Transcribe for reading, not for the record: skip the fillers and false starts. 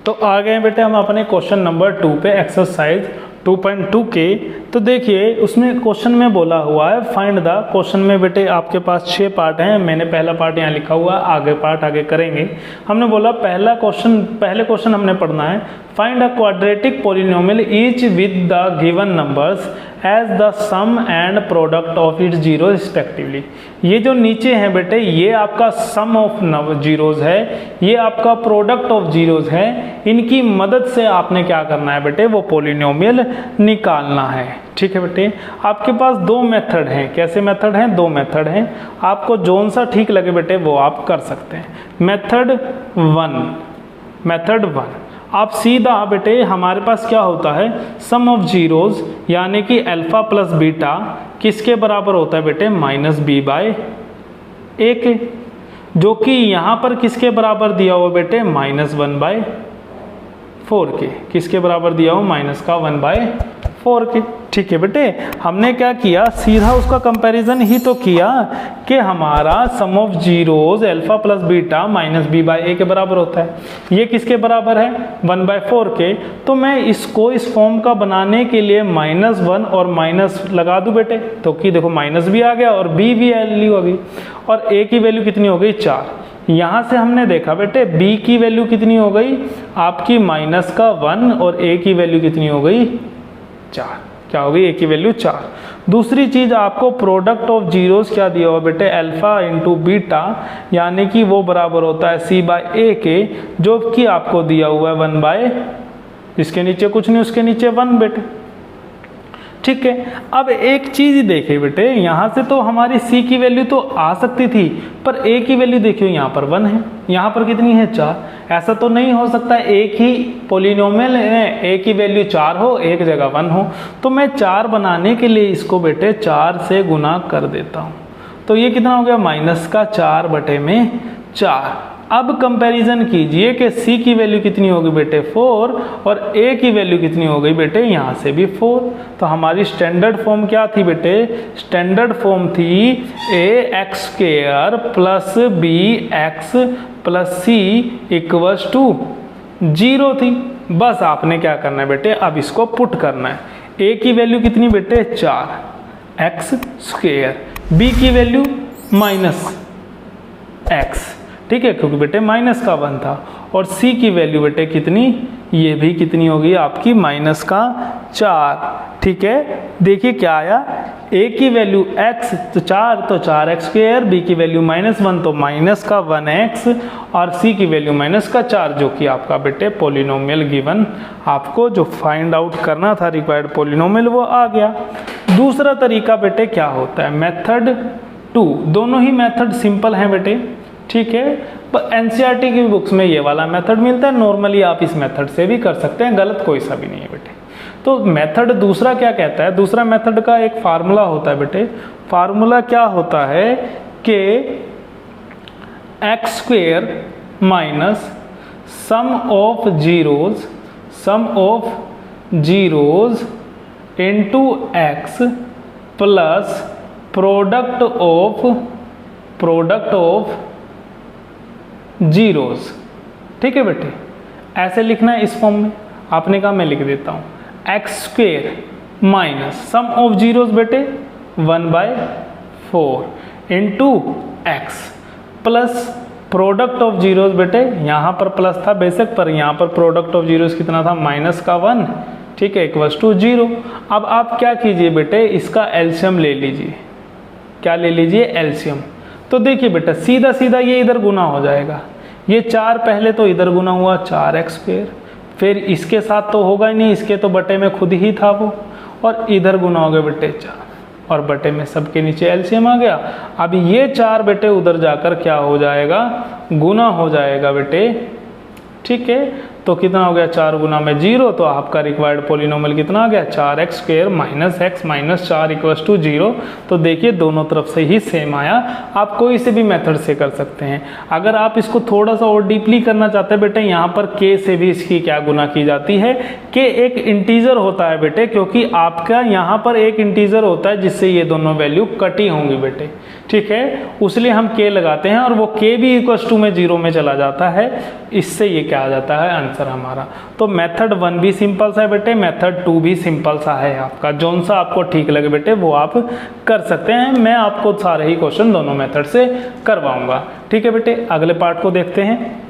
तो आ गए बेटे हम अपने क्वेश्चन नंबर 2 पे, एक्सरसाइज 2.2 के। तो देखिए उसमें क्वेश्चन में बोला हुआ है फाइंड द, क्वेश्चन में बेटे आपके पास 6 पार्ट हैं, मैंने पहला पार्ट यहाँ लिखा हुआ है, आगे पार्ट आगे करेंगे। हमने बोला पहले क्वेश्चन हमने पढ़ना है, find a quadratic polynomial each with the given numbers as the sum and product of its zero respectively. ये जो नीचे हैं बेटे ये आपका सम ऑफ जीरोज है, ये आपका प्रोडक्ट ऑफ जीरोज है, इनकी मदद से आपने क्या करना है बेटे, वो पॉलिनोमियल निकालना है। ठीक है बेटे, आपके पास 2 मेथड हैं। कैसे मेथड हैं? 2 मेथड हैं, आपको जोन सा ठीक लगे बेटे वो आप कर सकते हैं। मेथड 1 आप सीधा बेटे हमारे पास क्या होता है, सम ऑफ जीरोज यानी कि अल्फा प्लस बीटा किसके बराबर होता है बेटे, -b/a के, जो कि यहाँ पर किसके बराबर दिया हुआ बेटे, -1/4 के। किसके बराबर दिया हुआ, -1/4 के। ठीक है बेटे, हमने क्या किया, सीधा उसका कंपैरिजन ही तो किया कि हमारा sum of zeros alpha plus beta -b/a के बराबर होता है। ये किसके बराबर है, 1/4 के। तो मैं इसको इस फॉर्म का बनाने के लिए -1 और माइनस लगा दूं बेटे, तो कि देखो माइनस भी आ गया और b भी वैल्यू आ गई, और a की वैल्यू कितनी हो गई, 4। यहाँ से हमने देखा बेटे b की वैल्यू कितनी हो गई आपकी -1 और a की वैल्यू कितनी हो गई, 4। क्या हो गई, a की वैल्यू 4। दूसरी चीज आपको प्रोडक्ट ऑफ जीरोस क्या दिया हुआ बेटे, अल्फा इंटू बीटा यानी कि वो बराबर होता है c/a के, जो कि आपको दिया हुआ है 1/, इसके नीचे कुछ नहीं उसके नीचे 1 बेटे। ठीक है, अब एक चीज देखिए बेटे, यहाँ से तो हमारी c की वैल्यू तो आ सकती थी, पर a की वैल्यू देखियो यहाँ पर 1 है, यहाँ पर कितनी है, 4। ऐसा तो नहीं हो सकता एक ही पॉलिनोमियल है, a की वैल्यू 4 हो, एक जगह 1 हो। तो मैं 4 बनाने के लिए इसको बेटे 4 से गुना कर देता हूँ, तो ये कितना हो गया, -4/4। अब कंपैरिजन कीजिए कि c की वैल्यू कितनी होगी बेटे, 4, और a की वैल्यू कितनी हो गई बेटे, यहाँ से भी 4। तो हमारी स्टैंडर्ड फॉर्म क्या थी बेटे, स्टैंडर्ड फॉर्म थी ax² plus bx plus c equals to 0 थी। बस आपने क्या करना है बेटे, अब इसको पुट करना है। a की वैल्यू कितनी बेटे, 4x², b की वैल्यू -x, ठीक है, क्योंकि बेटे -1 था, और c की वैल्यू बेटे कितनी, ये भी कितनी होगी आपकी -4। ठीक है, देखिए क्या आया, a की वैल्यू x तो 4, तो 4x², b की वैल्यू -1 तो -1x, और c की वैल्यू -4, जो कि आपका बेटे पॉलिनोमियल गिवन आपको जो फाइंड आउट करना था रिक्वायर्ड पॉलिनोमियल वो आ गया। दूसरा तरीका बेटे क्या होता है, मेथड 2। दोनों ही मेथड सिंपल हैं बेटे, ठीक है, पर एनसीईआरटी की बुक्स में ये वाला मेथड मिलता है, नॉर्मली आप इस मेथड से भी कर सकते हैं, गलत कोई सा भी नहीं है बेटे। तो मेथड दूसरा क्या कहता है, दूसरा मेथड का एक फार्मूला होता है बेटे, फार्मूला क्या होता है कि x² minus sum of zeros into x plus product of zeros. ठीक है बेटे, ऐसे लिखना है इस फॉर्म में। आपने कहा मैं लिख देता हूँ, x² minus sum of zeros बेटे 1/4 into x plus product of zeros बेटे, यहाँ पर प्लस था बेशक, पर यहाँ पर प्रोडक्ट ऑफ जीरोज कितना था, -1, ठीक है, इक्वल्स टू 0। अब आप क्या कीजिए बेटे, इसका एलसीएम ले लीजिए। क्या ले लीजिए, एलसीएम। तो देखिए बेटा सीधा सीधा ये इधर गुना हो जाएगा, ये 4 पहले तो इधर गुना हुआ 4x², फिर इसके साथ तो होगा ही नहीं, इसके तो बटे में खुद ही था वो, और इधर गुना हो गया बेटे 4, और बटे में सबके नीचे एलसीएम आ गया। अब ये 4 बेटे उधर जाकर क्या हो जाएगा, गुना हो जाएगा बेटे। ठीक है, तो कितना हो गया, 4 गुना में 0, तो आपका रिक्वायर्ड पॉलिनोमियल कितना आ गया, 4x² minus x minus 4 equals to 0। तो देखिए दोनों तरफ से ही सेम आया। आप कोई से भी मेथड से कर सकते हैं। अगर आप इसको थोड़ा सा और डीपली करना चाहते हैं बेटे, यहाँ पर k से भी इसकी क्या गुना की जाती है, k एक इंटीजर होता है बेटे, क्योंकि आपका यहाँ पर एक इंटीजर होता है जिससे ये दोनों वैल्यू कटी होंगी बेटे। ठीक है, उसलिए हम k लगाते हैं, और वो k भी इक्वल्स टू में 0 में चला जाता है। इससे ये क्या आ जाता है, आंसर आंसर हमारा। तो मेथड 1 भी सिंपल सा है बेटे, मेथड 2 भी सिंपल सा है आपका, जौन सा आपको ठीक लगे बेटे वो आप कर सकते हैं। मैं आपको सारे ही क्वेश्चन दोनों मेथड से करवाऊंगा। ठीक है बेटे, अगले पार्ट को देखते हैं।